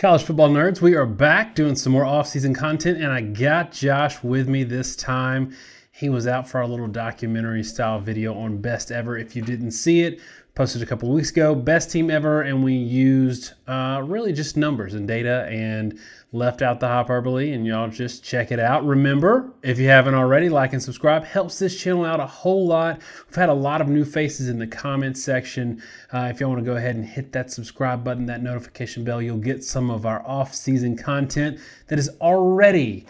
College football nerds, we are back doing some more off-season content, and I got Josh with me this time. He was out for our little documentary style video on best ever. If you didn't see it, posted a couple weeks ago, best team ever, and we used really just numbers and data and left out the hyperbole, and y'all just check it out. Remember, if you haven't already, like and subscribe. Helps this channel out a whole lot. We've had a lot of new faces in the comments section. If y'all want to go ahead and hit that subscribe button, that notification bell, you'll get some of our off-season content that is already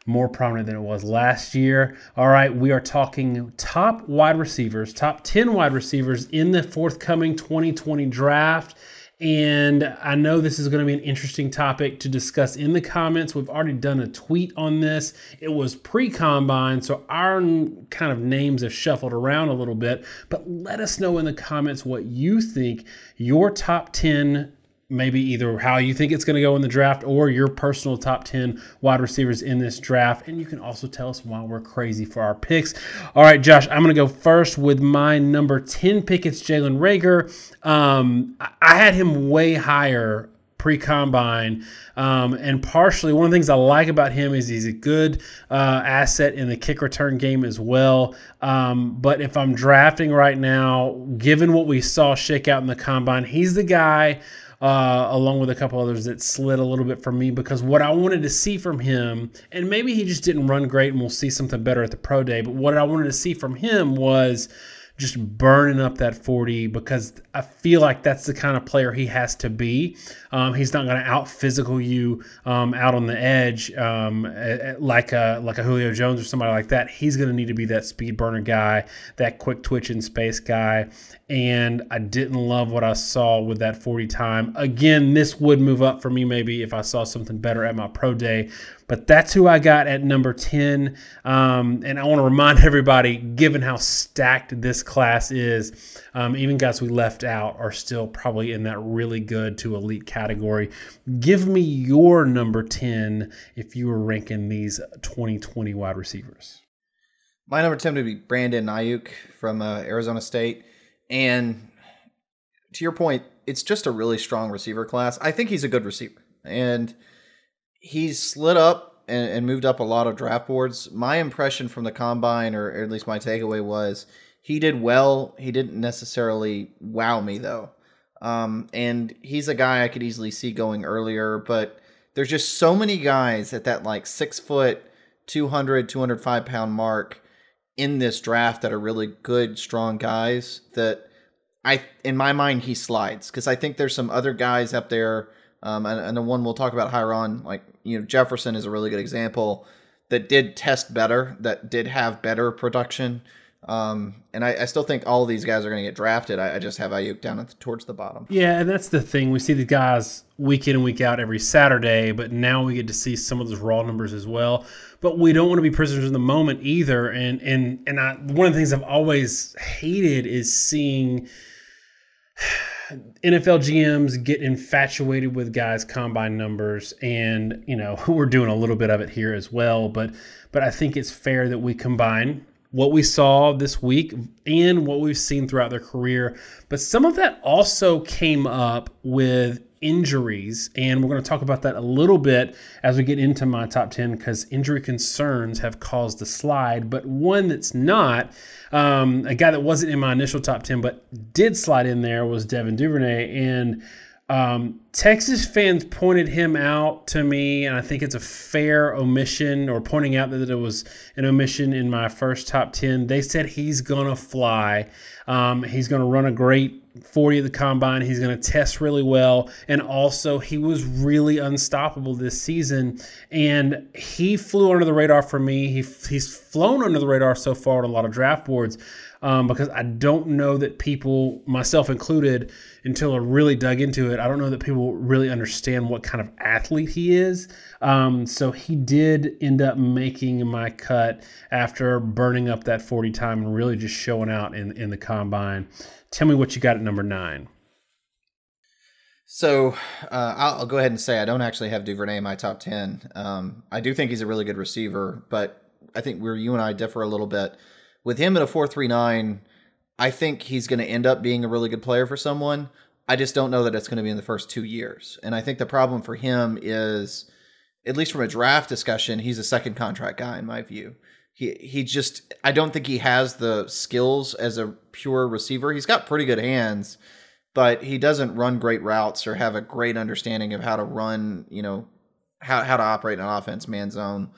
more prominent than it was last year. All right, we are talking top wide receivers, top 10 wide receivers in the forthcoming 2020 draft. And I know this is going to be an interesting topic to discuss in the comments. We've already done a tweet on this. It was pre-combine, so our kind of names have shuffled around a little bit. But let us know in the comments what you think your top 10, maybe either how you think it's going to go in the draft or your personal top 10 wide receivers in this draft. And you can also tell us why we're crazy for our picks. All right, Josh, I'm going to go first with my number 10 pick. It's Jalen Reagor. I had him way higher pre-combine, and partially one of the things I like about him is he's a good asset in the kick return game as well. But if I'm drafting right now, given what we saw shake out in the combine, he's the guy along with a couple others that slid a little bit for me, because what I wanted to see from him, and maybe he just didn't run great and we'll see something better at the pro day, but what I wanted to see from him was just burning up that 40, because I feel like that's the kind of player he has to be. He's not going to out physical you out on the edge like a Julio Jones or somebody like that. He's going to need to be that speed burner guy, that quick twitch in space guy. And I didn't love what I saw with that 40 time. Again, this would move up for me maybe if I saw something better at my pro day. But that's who I got at number 10. And I want to remind everybody, given how stacked this class is, even guys we left out are still probably in that really good to elite category. Give me your number 10 if you were ranking these 2020 wide receivers. My number 10 would be Brandon Ayuk from Arizona State. And to your point, it's just a really strong receiver class. I think he's a good receiver. And he's slid up and moved up a lot of draft boards. My impression from the combine, or at least my takeaway, was he did well. He didn't necessarily wow me, though. And he's a guy I could easily see going earlier. But there's just so many guys at that like 6 foot, 200, 205 pound mark in this draft that are really good, strong guys that in my mind, he slides, because I think there's some other guys up there. And the one we'll talk about higher on, like, Jefferson is a really good example that did test better, that did have better production. And I still think all of these guys are going to get drafted. I just have Ayuk down towards the bottom. Yeah, and that's the thing. We see the guys week in and week out every Saturday, but now we get to see some of those raw numbers as well. But we don't want to be prisoners in the moment either. And one of the things I've always hated is seeing NFL GMs get infatuated with guys' combine numbers, and we're doing a little bit of it here as well. But I think it's fair that we combine what we saw this week and what we've seen throughout their career. But some of that also came up with injuries, and we're going to talk about that a little bit as we get into my top 10, because injury concerns have caused the slide. But one that's not, a guy that wasn't in my initial top 10 but did slide in there, was Devin Duvernay. And Texas fans pointed him out to me, and I think it's a fair omission, or pointing out that it was an omission in my first top 10. They said he's going to fly. He's going to run a great 40 at the combine. He's going to test really well. And also, he was really unstoppable this season. And he flew under the radar for me. He's flown under the radar so far on a lot of draft boards, because I don't know that people, myself included, until I really dug into it, I don't know that people really understand what kind of athlete he is. So he did end up making my cut after burning up that 40 time and really just showing out in the combine. Tell me what you got at number 9. So I'll go ahead and say I don't actually have Duvernay in my top 10. I do think he's a really good receiver, but I think you and I differ a little bit. With him at a 4.39, I think he's going to end up being a really good player for someone. I just don't know that it's going to be in the first 2 years. And I think the problem for him is, at least from a draft discussion, he's a second contract guy in my view. He just, I don't think he has the skills as a pure receiver. He's got pretty good hands, but he doesn't run great routes or have a great understanding of how to run, how to operate an offense, man zone.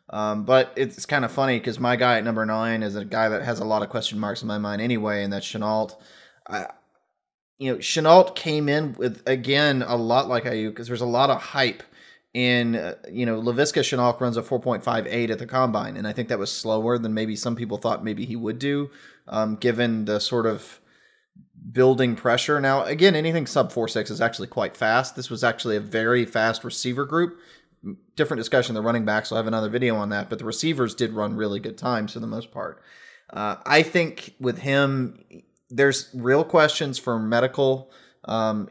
But it's kind of funny because my guy at number 9 is a guy that has a lot of question marks in my mind anyway, and that's Shenault. Shenault came in with, again, a lot like Ayuk, because there's a lot of hype in, Laviska Shenault runs a 4.58 at the combine, and I think that was slower than maybe some people thought maybe he would do, given the sort of building pressure. Now, again, anything sub 4.6 is actually quite fast. This was actually a very fast receiver group. Different discussion, the running backs, will have another video on that, but the receivers did run really good times for the most part. I think with him, there's real questions for medical.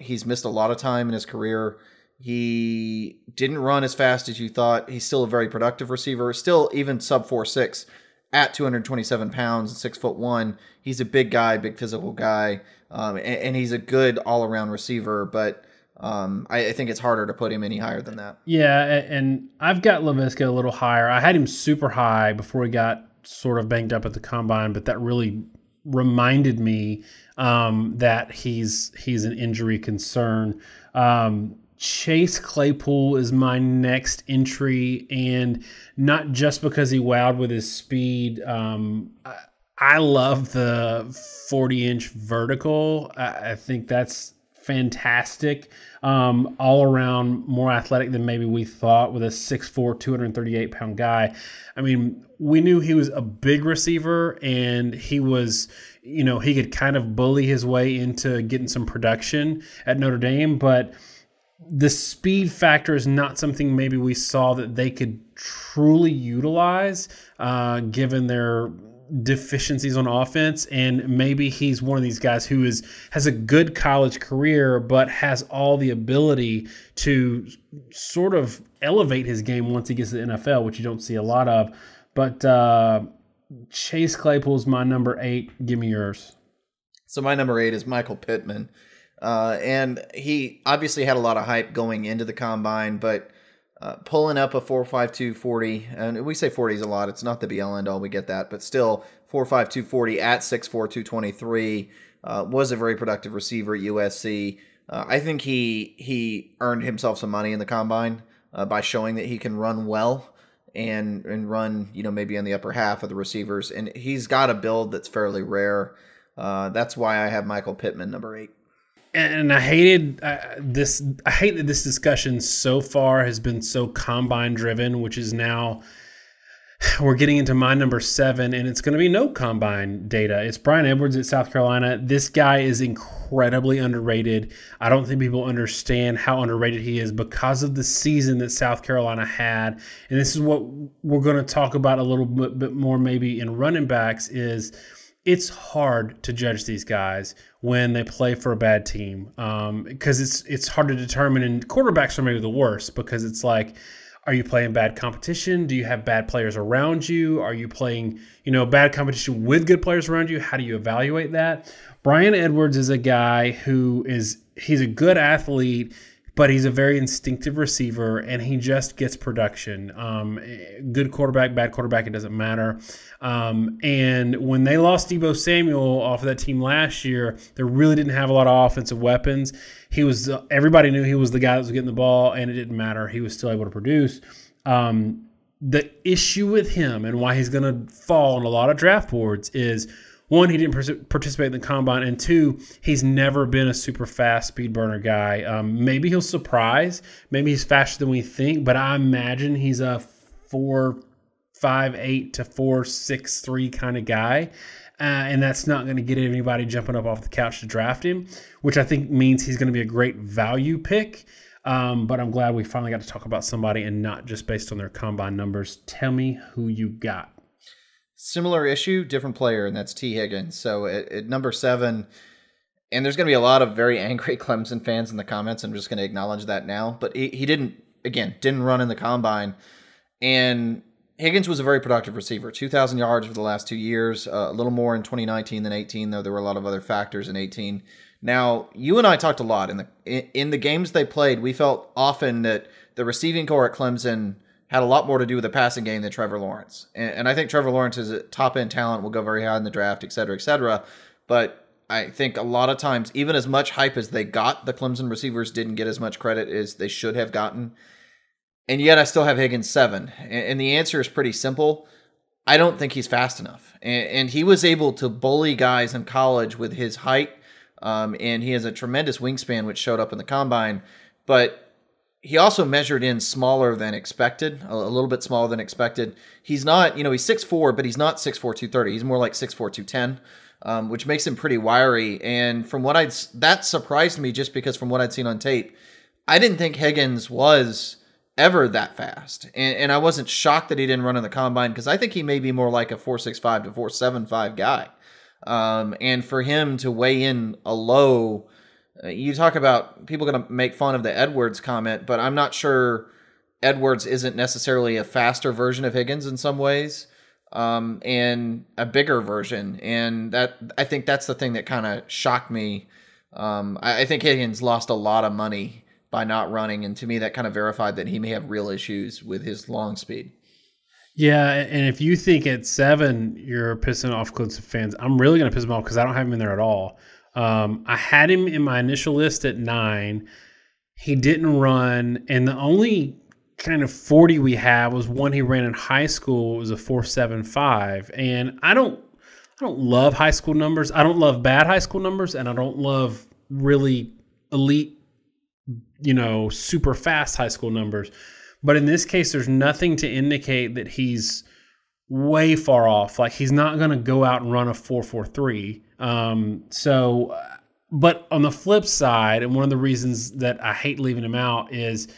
He's missed a lot of time in his career. He didn't run as fast as you thought. He's still a very productive receiver. Still, even sub 4.6 at 227 pounds and 6'1". He's a big guy, big physical guy, and he's a good all-around receiver. But I think it's harder to put him any higher than that. Yeah, and I've got Laviska a little higher. I had him super high before he got sort of banged up at the combine, but that really reminded me that he's an injury concern. Chase Claypool is my next entry, and not just because he wowed with his speed. I love the 40-inch vertical. I think that's fantastic. All around more athletic than maybe we thought with a 6'4", 238-pound guy. I mean, we knew he was a big receiver, and he was, he could kind of bully his way into getting some production at Notre Dame, but the speed factor is not something maybe we saw that they could truly utilize given their deficiencies on offense. And maybe he's one of these guys who has a good college career but has all the ability to sort of elevate his game once he gets to the NFL, which you don't see a lot of. But Chase Claypool's my number 8. Give me yours. So my number 8 is Michael Pittman. And he obviously had a lot of hype going into the combine, but pulling up a 4.52 40, and we say 40 is a lot. It's not the be all end all. We get that, but still 4.52 40 at 6'4", 223 was a very productive receiver at USC. I think he earned himself some money in the combine by showing that he can run well and run, maybe in the upper half of the receivers. And he's got a build that's fairly rare. That's why I have Michael Pittman number 8. And I hated this. I hate that this discussion so far has been so combine driven, which is now we're getting into my number 7, and it's going to be no combine data. It's Bryan Edwards at South Carolina. This guy is incredibly underrated. I don't think people understand how underrated he is because of the season that South Carolina had. And this is what we're going to talk about a little bit more maybe in running backs is it's hard to judge these guys when they play for a bad team because it's hard to determine, and quarterbacks are maybe the worst because it's like, are you playing bad competition? Do you have bad players around you? Are you playing, bad competition with good players around you? How do you evaluate that? Bryan Edwards is a guy he's a good athlete, but he's a very instinctive receiver, and he just gets production. Good quarterback, bad quarterback, it doesn't matter. And when they lost Deebo Samuel off of that team last year, they really didn't have a lot of offensive weapons. Everybody knew he was the guy that was getting the ball, and it didn't matter. He was still able to produce. The issue with him and why he's going to fall on a lot of draft boards is, one, he didn't participate in the combine, and 2, he's never been a super fast speed burner guy. Maybe he'll surprise. Maybe he's faster than we think, but I imagine he's a 4.58 to 4.63 kind of guy, and that's not going to get anybody jumping up off the couch to draft him, which I think means he's going to be a great value pick. But I'm glad we finally got to talk about somebody and not just based on their combine numbers. Tell me who you got. Similar issue, different player, and that's T. Higgins. So at number 7, and there's going to be a lot of very angry Clemson fans in the comments. I'm just going to acknowledge that now. But he didn't run in the combine. And Higgins was a very productive receiver, 2,000 yards for the last 2 years, a little more in 2019 than 18, though there were a lot of other factors in 18. Now, you and I talked a lot in the games they played. We felt often that the receiving core at Clemson had a lot more to do with the passing game than Trevor Lawrence. And I think Trevor Lawrence is a top-end talent, will go very high in the draft, et cetera, et cetera. But I think a lot of times, even as much hype as they got, the Clemson receivers didn't get as much credit as they should have gotten. And yet I still have Higgins 7. And the answer is pretty simple. I don't think he's fast enough. And he was able to bully guys in college with his height. And he has a tremendous wingspan, which showed up in the combine. But he also measured in smaller than expected, a little bit smaller than expected. He's not, he's 6'4", but he's not 6'4", 230. He's more like 6'4", 210, which makes him pretty wiry. And from what that surprised me just because from what I'd seen on tape, I didn't think Higgins was ever that fast. And I wasn't shocked that he didn't run in the combine because I think he may be more like a 4.65 to 4.75 guy. And for him to weigh in a low, you talk about people going to make fun of the Edwards comment, but I'm not sure Edwards isn't necessarily a faster version of Higgins in some ways, and a bigger version. And I think that's the thing that kind of shocked me. I think Higgins lost a lot of money by not running, and to me that kind of verified that he may have real issues with his long speed. Yeah, and if you think at 7 you're pissing off Clemson fans, I'm really going to piss them off because I don't have him in there at all. I had him in my initial list at 9. He didn't run, and the only kind of 40 we had was one he ran in high school. It was a 4.75, and I don't love high school numbers. I don't love bad high school numbers, and I don't love really elite, super fast high school numbers. But in this case, there's nothing to indicate that he's way far off. Like, he's not going to go out and run a 4.43. But on the flip side, and one of the reasons that I hate leaving him out is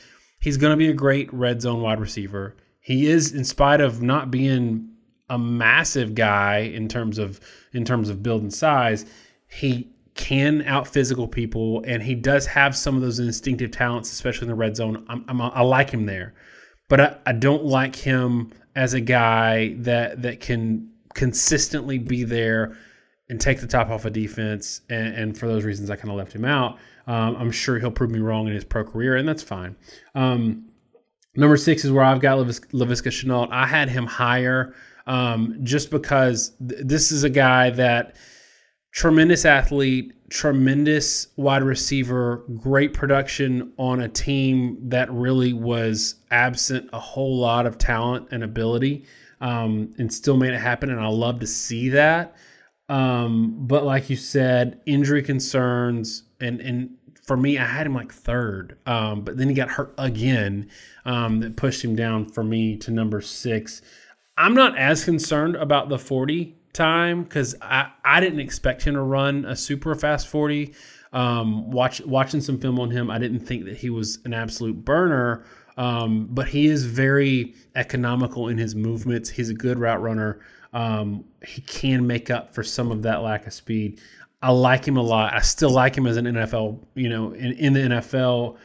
he's going to be a great red zone wide receiver. He is, in spite of not being a massive guy in terms of build and size, he can out physical people, and he does have some of those instinctive talents, especially in the red zone. I like him there, but I don't like him as a guy that can consistently be there and take the top off a defense. And for those reasons, I kind of left him out. I'm sure he'll prove me wrong in his pro career, and that's fine. Number 6 is where I've got Laviska Shenault. I had him higher just because this is a guy that tremendous athlete, tremendous wide receiver, great production on a team that really was absent a whole lot of talent and ability, and still made it happen. And I love to see that. But like you said, injury concerns, and for me, I had him like 3rd, but then he got hurt again. That pushed him down for me to number 6. I'm not as concerned about the 40 time because I didn't expect him to run a super fast 40. Watching some film on him, I didn't think that he was an absolute burner, but he is very economical in his movements. He's a good route runner. He can make up for some of that lack of speed. I like him a lot. I still like him as an NFL, in the NFL,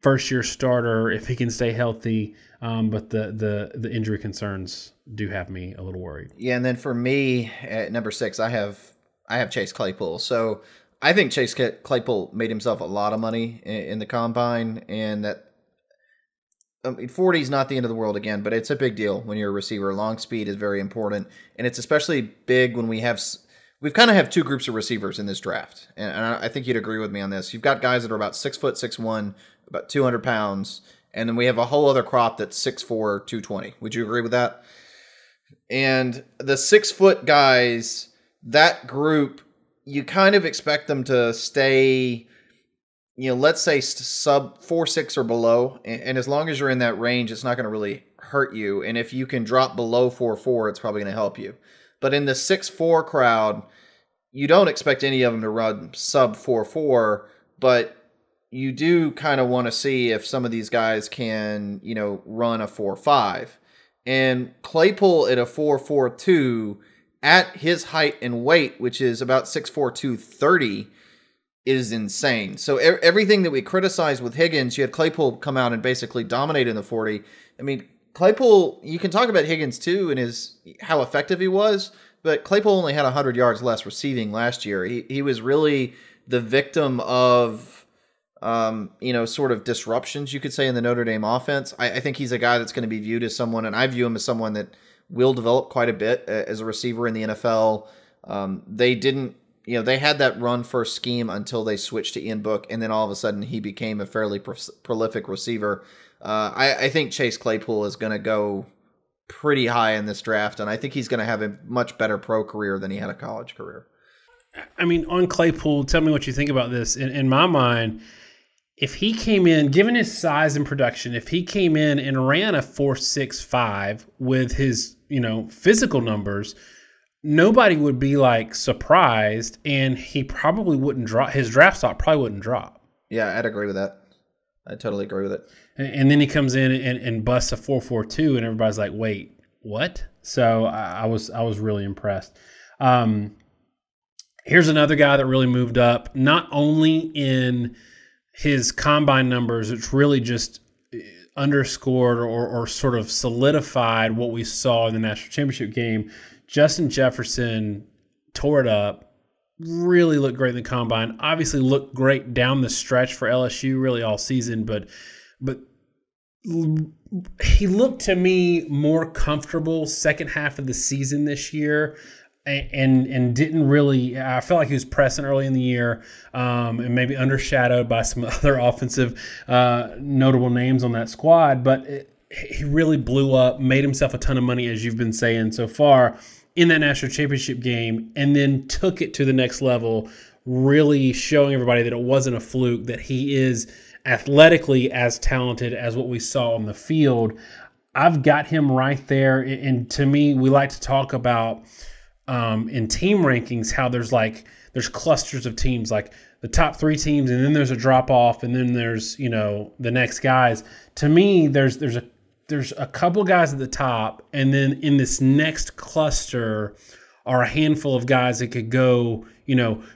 first year starter if he can stay healthy. But the injury concerns do have me a little worried. Yeah, and then for me at number 6, I have Chase Claypool. So I think Chase Claypool made himself a lot of money in the combine, and that 40 is not the end of the world again, but it's a big deal when you're a receiver. Long speed is very important, and it's especially big when we've kind of have 2 groups of receivers in this draft, and I think you'd agree with me on this. You've got guys that are about 6 foot 6'1", about 200 pounds. And then we have a whole other crop that's 6'4", 220. Would you agree with that? And the 6 foot guys, that group, you kind of expect them to stay, let's say sub 4.6 or below. And as long as you're in that range, it's not going to really hurt you. And if you can drop below 4.4, it's probably going to help you. But in the 6'4 crowd, you don't expect any of them to run sub 4.4, but you do kind of want to see if some of these guys can, run a 4.5. And Claypool at a 4.42 at his height and weight, which is about 6'4", 230, is insane. So everything that we criticize with Higgins, you had Claypool come out and basically dominate in the 40. I mean, Claypool, you can talk about Higgins too and how effective he was, but Claypool only had 100 yards less receiving last year. He was really the victim of, sort of disruptions, you could say, in the Notre Dame offense. I think he's a guy that's going to be viewed as someone, and I view him as someone that will develop quite a bit as a receiver in the NFL. They didn't, they had that run first scheme until they switched to Ian Book, and then all of a sudden he became a fairly prolific receiver. I think Chase Claypool is going to go pretty high in this draft, and I think he's going to have a much better pro career than he had a college career. I mean, on Claypool, tell me what you think about this. In my mind, if he came in, given his size and production, if he came in and ran a 4.65 with his, physical numbers, nobody would be like surprised, and he probably wouldn't drop. His draft stock probably wouldn't drop. Yeah, I'd agree with that. I totally agree with it. And then he comes in and busts a 4.42, and everybody's like, "Wait, what?" So I was really impressed. Here's another guy that really moved up, not only in his combine numbers, it's really just underscored or sort of solidified what we saw in the national championship game. Justin Jefferson tore it up, really looked great in the combine, obviously looked great down the stretch for LSU really all season, but he looked to me more comfortable second half of the season this year. And didn't really. I felt like he was pressing early in the year, and maybe undershadowed by some other offensive notable names on that squad. But he really blew up, made himself a ton of money, as you've been saying so far, in that national championship game, and then took it to the next level, really showing everybody that it wasn't a fluke, that he is athletically as talented as what we saw on the field. I've got him right there, and to me, we like to talk about. In team rankings, how there's clusters of teams, like the top 3 teams, and then there's a drop off, and then there's the next guys. To me, there's a couple guys at the top, and then in this next cluster are a handful of guys that could go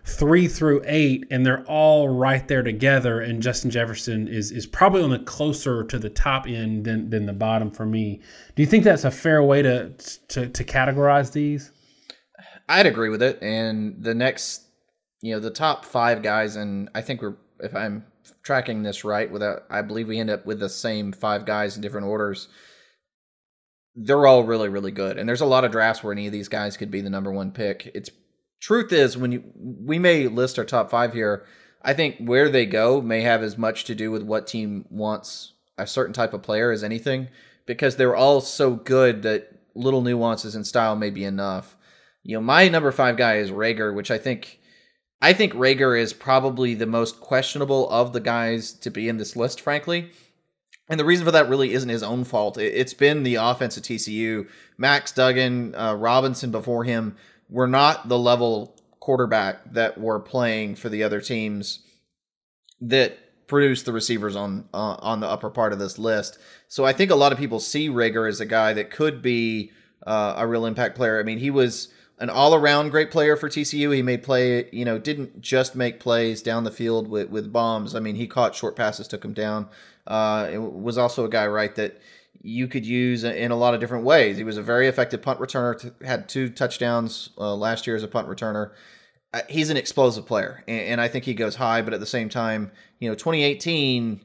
3 through 8, and they're all right there together. And Justin Jefferson is probably on the closer to the top end than the bottom for me. Do you think that's a fair way to categorize these? I'd agree with it. And the next, the top 5 guys, and I think if I'm tracking this right, I believe we end up with the same 5 guys in different orders. They're all really, really good. And there's a lot of drafts where any of these guys could be the number 1 pick. Truth is, we may list our top 5 here, I think where they go may have as much to do with what team wants a certain type of player as anything, because they're all so good that little nuances in style may be enough. My number 5 guy is Reagor, which I think Reagor is probably the most questionable of the guys to be in this list, frankly. And the reason for that really isn't his own fault. It's been the offense at TCU. Max Duggan, Robinson before him were not the level quarterback that were playing for the other teams that produced the receivers on the upper part of this list. So I think a lot of people see Reagor as a guy that could be a real impact player. I mean, he was an all-around great player for TCU. He made didn't just make plays down the field with bombs. I mean, he caught short passes, took him down. It was also a guy, right, that you could use in a lot of different ways. He was a very effective punt returner, had 2 touchdowns last year as a punt returner. He's an explosive player, and I think he goes high, but at the same time, 2018,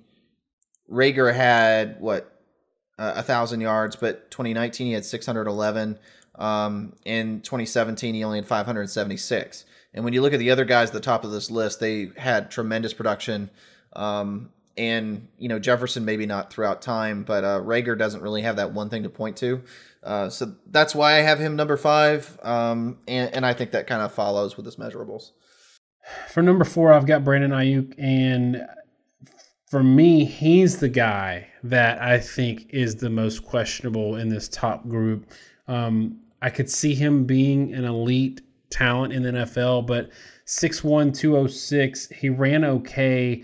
Reagor had, 1,000 yards, but 2019 he had 611. In 2017, he only had 576. And when you look at the other guys at the top of this list, they had tremendous production. And, Jefferson maybe not throughout time, but Reagor doesn't really have that one thing to point to. So that's why I have him number 5. And I think that kind of follows with his measurables. For number 4, I've got Brandon Ayuk, and for me, he's the guy that I think is the most questionable in this top group. I could see him being an elite talent in the NFL, but 6'1", 206, he ran okay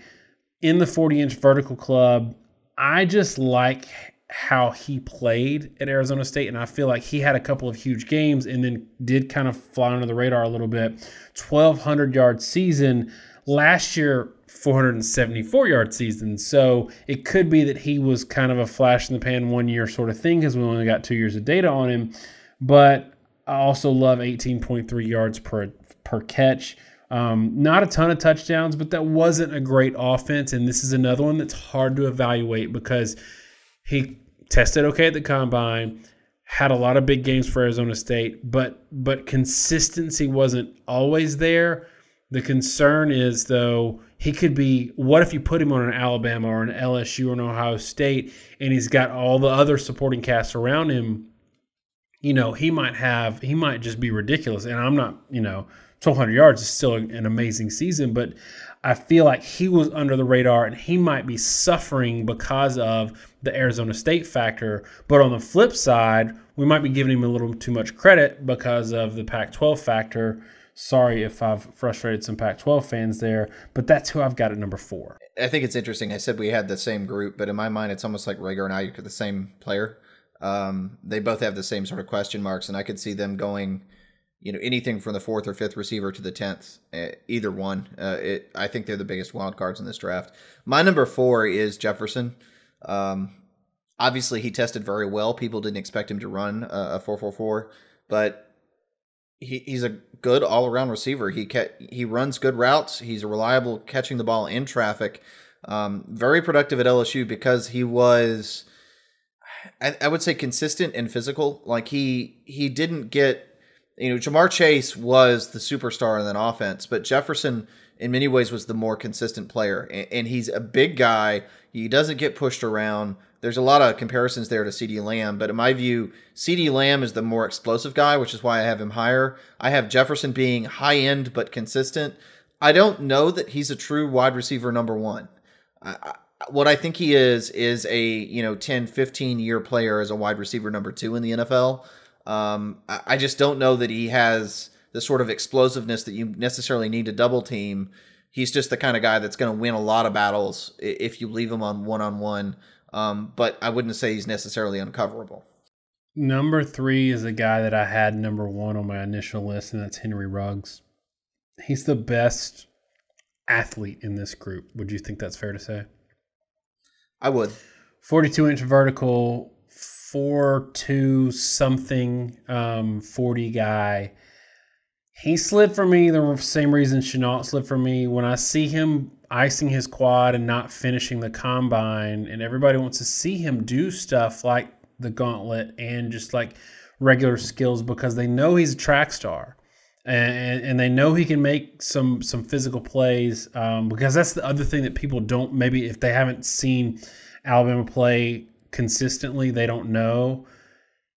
in the 40-inch vertical club. I just like how he played at Arizona State, and I feel like he had a couple of huge games and then did kind of fly under the radar a little bit. 1,200-yard season. Last year, 474-yard season. So it could be that he was kind of a flash in the pan 1 year sort of thing because we only got 2 years of data on him. But I also love 18.3 yards per catch. Not a ton of touchdowns, but that wasn't a great offense. And this is another one that's hard to evaluate because he tested okay at the combine, had a lot of big games for Arizona State, but consistency wasn't always there. The concern is, though, he could be, what if you put him on an Alabama or an LSU or an Ohio State and he's got all the other supporting cast around him? You know, he might just be ridiculous. And I'm not, 1,200 yards is still an amazing season, but I feel like he was under the radar and he might be suffering because of the Arizona State factor. But on the flip side, we might be giving him a little too much credit because of the Pac-12 factor. Sorry if I've frustrated some Pac-12 fans there, but that's who I've got at number 4. I think it's interesting. I said we had the same group, but in my mind, it's almost like Rager and Ayuk are the same player. They both have the same sort of question marks, and I could see them going, anything from the 4th or 5th receiver to the 10th, either one. I think they're the biggest wild cards in this draft. My number 4 is Jefferson. Obviously, he tested very well. People didn't expect him to run a 4.44, but he's a good all-around receiver. He runs good routes. He's reliable catching the ball in traffic. Very productive at LSU because he was, I would say, consistent and physical. Like he didn't get, Jamar Chase was the superstar in that offense, but Jefferson in many ways was the more consistent player. And he's a big guy. He doesn't get pushed around. There's a lot of comparisons there to CeeDee Lamb, but in my view, CeeDee Lamb is the more explosive guy, which is why I have him higher. I have Jefferson being high-end but consistent. I don't know that he's a true wide receiver number 1. What I think he is a 10, 15-year player as a wide receiver number 2 in the NFL. I just don't know that he has the sort of explosiveness that you necessarily need to double team. He's just the kind of guy that's going to win a lot of battles if you leave him on one-on-one. But I wouldn't say he's necessarily uncoverable. Number 3 is a guy that I had number 1 on my initial list, and that's Henry Ruggs. He's the best athlete in this group. Would you think that's fair to say? I would. 42-inch vertical, 4.2 something, 40 guy. He slid for me the same reason Shenault slid for me. When I see him icing his quad and not finishing the combine, and everybody wants to see him do stuff like the gauntlet and just like regular skills because they know he's a track star and they know he can make some physical plays, because that's the other thing that people don't, maybe if they haven't seen Alabama play consistently, they don't know.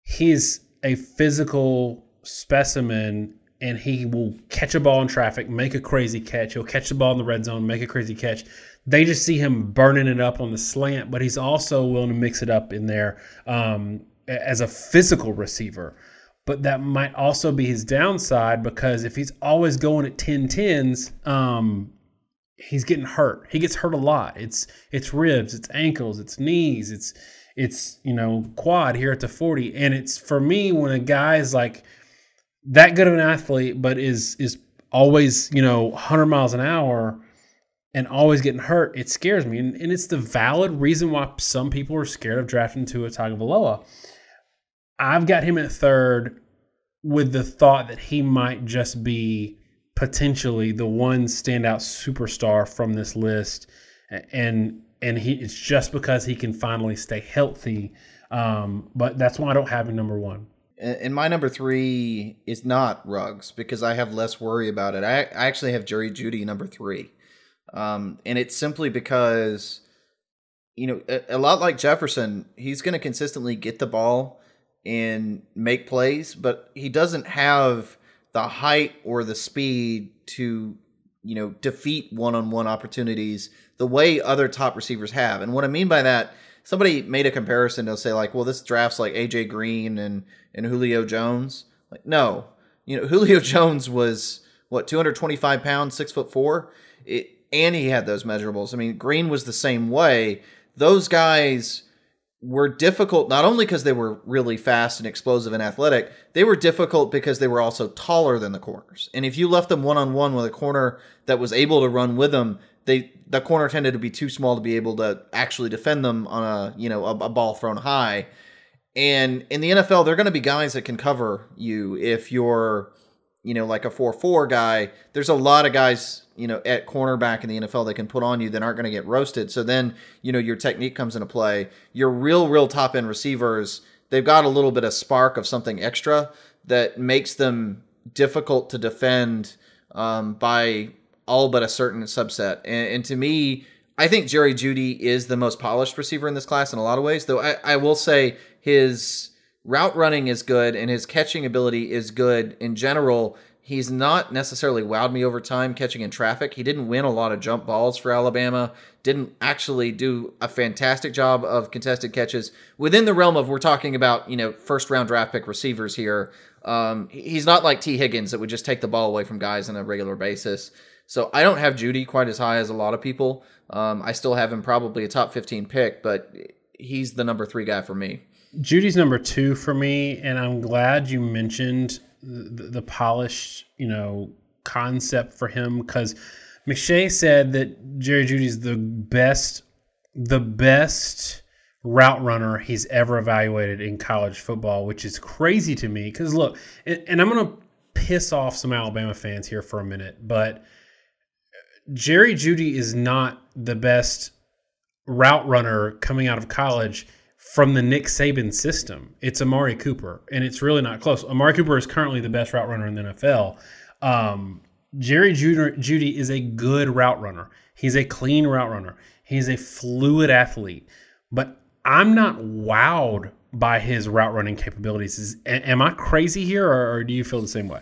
He's a physical specimen, and he will catch a ball in traffic, make a crazy catch. He'll catch the ball in the red zone, make a crazy catch. They just see him burning it up on the slant, but he's also willing to mix it up in there as a physical receiver. But that might also be his downside, because if he's always going at 10-10s, he's getting hurt. He gets hurt a lot. It's ribs, it's ankles, it's knees, it's quad here at the 40. And it's, for me, when a guy is like that good of an athlete, but is always, 100 miles an hour and always getting hurt, it scares me. And it's the valid reason why some people are scared of drafting Tua Tagovailoa. I've got him at 3rd with the thought that he might just be potentially the one standout superstar from this list. And it's just because he can finally stay healthy. But that's why I don't have him number 1. And my number 3 is not Ruggs, because I have less worry about it. I actually have Jeudy number 3. And it's simply because, a lot like Jefferson, he's going to consistently get the ball and make plays, but he doesn't have the height or the speed to, defeat one-on-one opportunities the way other top receivers have. And what I mean by that, somebody made a comparison. They'll say like, well, this draft's like AJ Green and Julio Jones. Like, no, Julio Jones was 225 pounds, 6'4", and he had those measurables. I mean, Green was the same way. Those guys were difficult not only because they were really fast and explosive and athletic, they were difficult because they were also taller than the corners. And if you left them one-on-one with a corner that was able to run with them, the corner tended to be too small to be able to actually defend them on a ball thrown high. And in the NFL, there are going to be guys that can cover you if you're, like a 4-4 guy. There's a lot of guys, at cornerback in the NFL that can put on you that aren't going to get roasted. So then, your technique comes into play. Your real top end receivers, they've got a little bit of spark of something extra that makes them difficult to defend by all but a certain subset. And to me, I think Jerry Jeudy is the most polished receiver in this class in a lot of ways, though I will say his route running is good and his catching ability is good in general. He's not necessarily wowed me over time catching in traffic. He didn't win a lot of jump balls for Alabama, didn't actually do a fantastic job of contested catches within the realm of, we're talking about, first round draft pick receivers here. He's not like T. Higgins that would just take the ball away from guys on a regular basis. So I don't have Jeudy quite as high as a lot of people. I still have him probably a top 15 pick, but he's the number 3 guy for me. Judy's number 2 for me, and I'm glad you mentioned the polished, concept for him, because McShay said that Jerry Judy's the best route runner he's ever evaluated in college football, which is crazy to me. Because look, and I'm going to piss off some Alabama fans here for a minute, but Jerry Jeudy is not the best route runner coming out of college from the Nick Saban system. It's Amari Cooper, and it's really not close. Amari Cooper is currently the best route runner in the NFL. Jerry Jeudy is a good route runner. He's a clean route runner. He's a fluid athlete. But I'm not wowed by his route running capabilities. Am I crazy here, or do you feel the same way?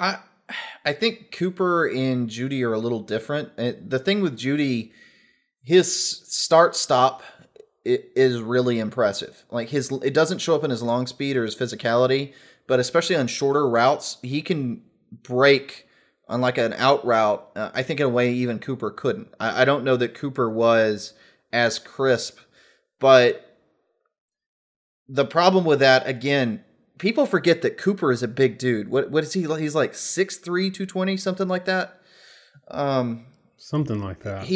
I think Cooper and Jeudy are a little different. The thing with Jeudy, his start-stop is really impressive. Like it doesn't show up in his long speed or his physicality, but especially on shorter routes, he can break on like an out route. I think in a way even Cooper couldn't. I don't know that Cooper was as crisp, but the problem with that, again, people forget that Cooper is a big dude. What is he? He's like 6'3", 220, something like that. Something like that.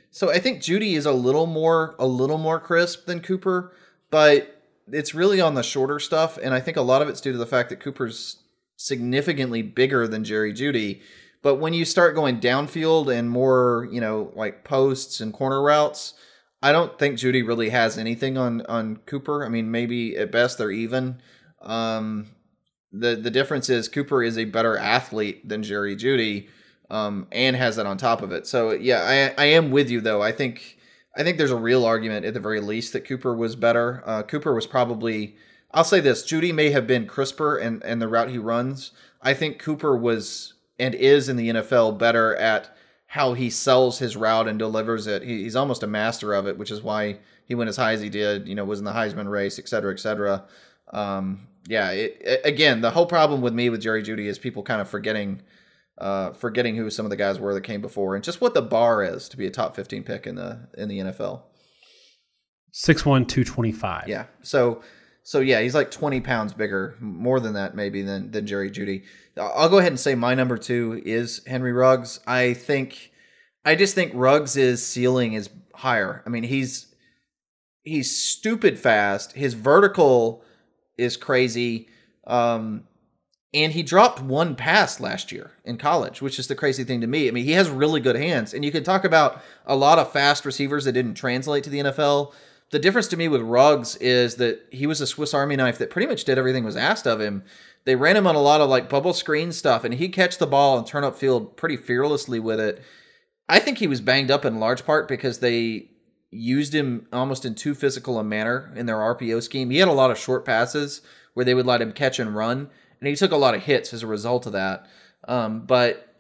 So I think Jeudy is a little more crisp than Cooper, but it's really on the shorter stuff, and I think a lot of it's due to the fact that Cooper's significantly bigger than Jerry Jeudy. But when you start going downfield and more, like posts and corner routes, I don't think Jeudy really has anything on Cooper. I mean, maybe at best they're even. The difference is Cooper is a better athlete than Jerry Jeudy. And has that on top of it. So yeah, I am with you though. I think there's a real argument at the very least that Cooper was better. Cooper was probably, I'll say this, Jeudy may have been crisper in the route he runs. I think Cooper was and is in the NFL better at how he sells his route and delivers it. He's almost a master of it, which is why he went as high as he did, was in the Heisman race, et cetera, et cetera. Again, the whole problem with me with Jerry Jeudy is people kind of forgetting who some of the guys were that came before and just what the bar is to be a top 15 pick in the NFL. 6'1", 225. Yeah. So yeah, he's like 20 pounds bigger, more than that maybe than Jerry Jeudy. I'll go ahead and say my number 2 is Henry Ruggs. I just think Ruggs' ceiling is higher. I mean, he's stupid fast. His vertical is crazy. And he dropped one pass last year in college, which is the crazy thing to me. I mean, he has really good hands. And you can talk about a lot of fast receivers that didn't translate to the NFL. The difference to me with Ruggs is that he was a Swiss Army knife that pretty much did everything was asked of him. They ran him on a lot of like bubble screen stuff, and he'd catch the ball and turn upfield pretty fearlessly with it. I think he was banged up in large part because they used him almost in too physical a manner in their RPO scheme. He had a lot of short passes where they would let him catch and run, and he took a lot of hits as a result of that. But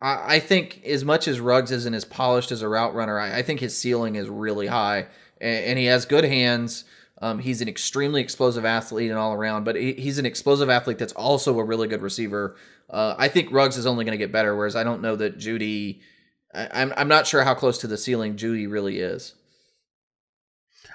I think as much as Ruggs isn't as polished as a route runner, I think his ceiling is really high, and he has good hands. He's an extremely explosive athlete and all around, but he's an explosive athlete that's also a really good receiver. I think Ruggs is only going to get better, whereas I don't know that Jeudy. I'm not sure how close to the ceiling Jeudy really is.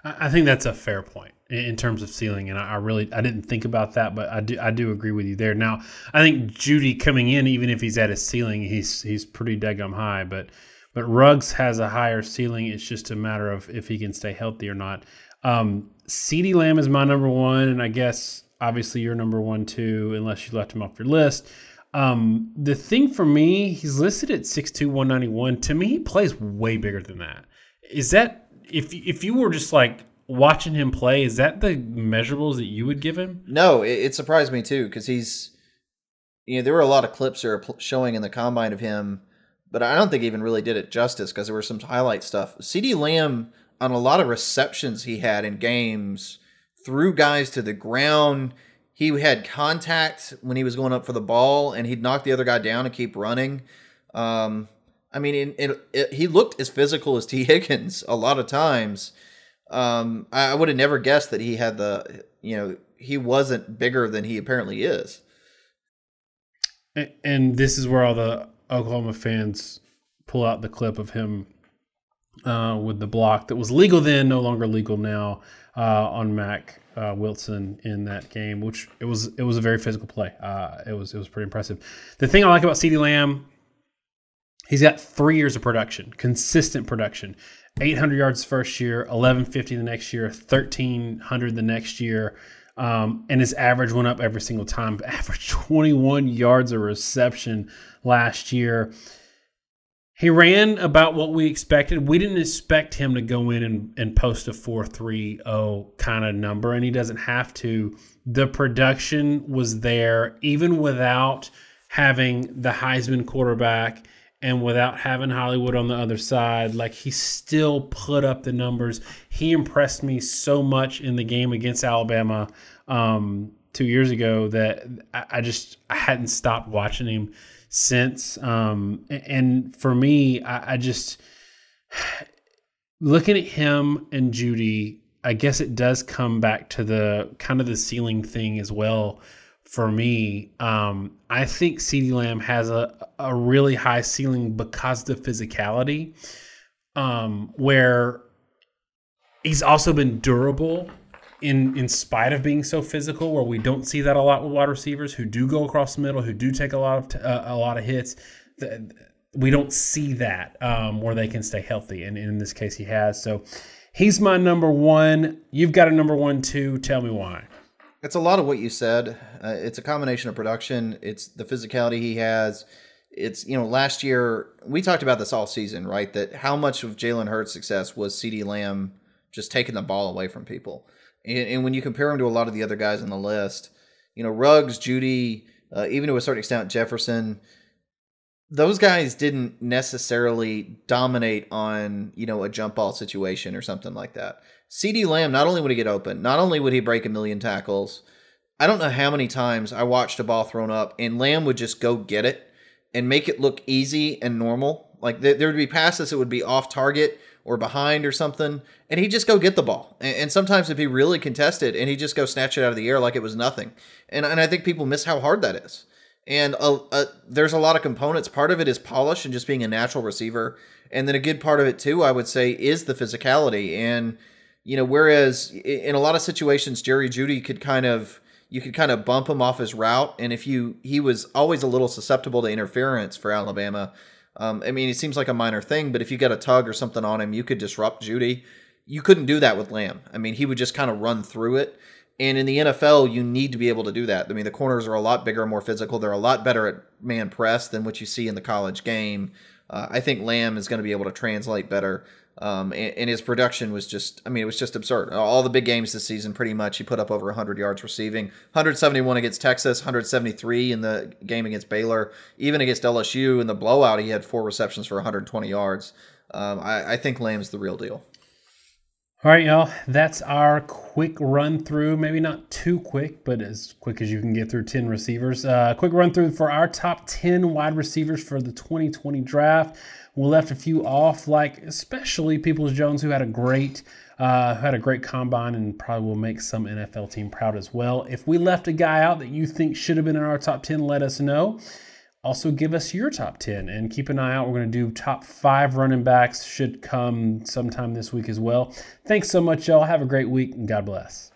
I think that's a fair point in terms of ceiling, and I didn't think about that, but I do agree with you there. Now, I think Jeudy coming in, even if he's at his ceiling, he's pretty daggum high. But But Ruggs has a higher ceiling. It's just a matter of if he can stay healthy or not. CeeDee Lamb is my number one, and I guess obviously you're number one too, unless you left him off your list. The thing for me, he's listed at 6'2", 191. To me, he plays way bigger than that. Is that if you were just like watching him play, is that the measurables that you would give him? No, it surprised me too, because he's, there were a lot of clips that are showing in the combine of him, but I don't think he even really did it justice because there were some highlight stuff. CeeDee Lamb, on a lot of receptions he had in games, threw guys to the ground. He had contact when he was going up for the ball, and he'd knock the other guy down and keep running. He looked as physical as T. Higgins a lot of times. I would have never guessed that he had he wasn't bigger than he apparently is. And this is where all the Oklahoma fans pull out the clip of him with the block that was legal then, no longer legal now, on Mac Wilson in that game, which it was a very physical play. It was pretty impressive. The thing I like about CeeDee Lamb, he's got 3 years of production, consistent production. 800 yards first year, 1150 the next year, 1300 the next year. And his average went up every single time. Average 21 yards a reception last year. He ran about what we expected. We didn't expect him to go in and post a 4.30 kind of number, and he doesn't have to. The production was there even without having the Heisman quarterback and without having Hollywood on the other side. Like, he still put up the numbers. He impressed me so much in the game against Alabama 2 years ago that I hadn't stopped watching him since. And for me, I just looking at him and Jeudy, I guess it does come back to the kind of the ceiling thing as well. For me, I think CeeDee Lamb has a really high ceiling because of the physicality, where he's also been durable in spite of being so physical, where we don't see that a lot with wide receivers who do go across the middle, who do take a lot of hits. We don't see that where they can stay healthy, and in this case he has. So he's my number one. You've got a number one too. Tell me why. It's a lot of what you said. It's a combination of production. It's the physicality he has. It's, last year, we talked about this all season, right? That how much of Jalen Hurts' success was CeeDee Lamb just taking the ball away from people. And when you compare him to a lot of the other guys on the list, Ruggs, Jeudy, even to a certain extent, Jefferson, those guys didn't necessarily dominate on, a jump ball situation or something like that. CeeDee Lamb, not only would he get open, not only would he break 1,000,000 tackles, I don't know how many times I watched a ball thrown up and Lamb would just go get it and make it look easy and normal. Like there would be passes that would be off target or behind or something, and he'd just go get the ball. And sometimes it'd be really contested, and he'd just go snatch it out of the air like it was nothing. And I think people miss how hard that is. And there's a lot of components. Part of it is polish and just being a natural receiver. And then a good part of it, too, I would say, is the physicality. And, whereas in a lot of situations, Jerry Jeudy you could kind of bump him off his route. And he was always a little susceptible to interference for Alabama. It seems like a minor thing, but if you got a tug or something on him, you could disrupt Jeudy. You couldn't do that with Lamb. He would just kind of run through it. And in the NFL, you need to be able to do that. The corners are a lot bigger, more physical. They're a lot better at man press than what you see in the college game. I think Lamb is going to be able to translate better. And his production was just, it was just absurd. All the big games this season, pretty much, he put up over 100 yards receiving. 171 against Texas, 173 in the game against Baylor. Even against LSU in the blowout, he had 4 receptions for 120 yards. I think Lamb's the real deal. All right, y'all, that's our quick run through. Maybe not too quick, but as quick as you can get through 10 receivers. Quick run through for our top 10 wide receivers for the 2020 draft. We left a few off, like especially Peoples-Jones, who had a great combine and probably will make some NFL team proud as well. If we left a guy out that you think should have been in our top 10, let us know. Also, give us your top 10 and keep an eye out. We're going to do top 5 running backs. Should come sometime this week as well. Thanks so much, y'all. Have a great week and God bless.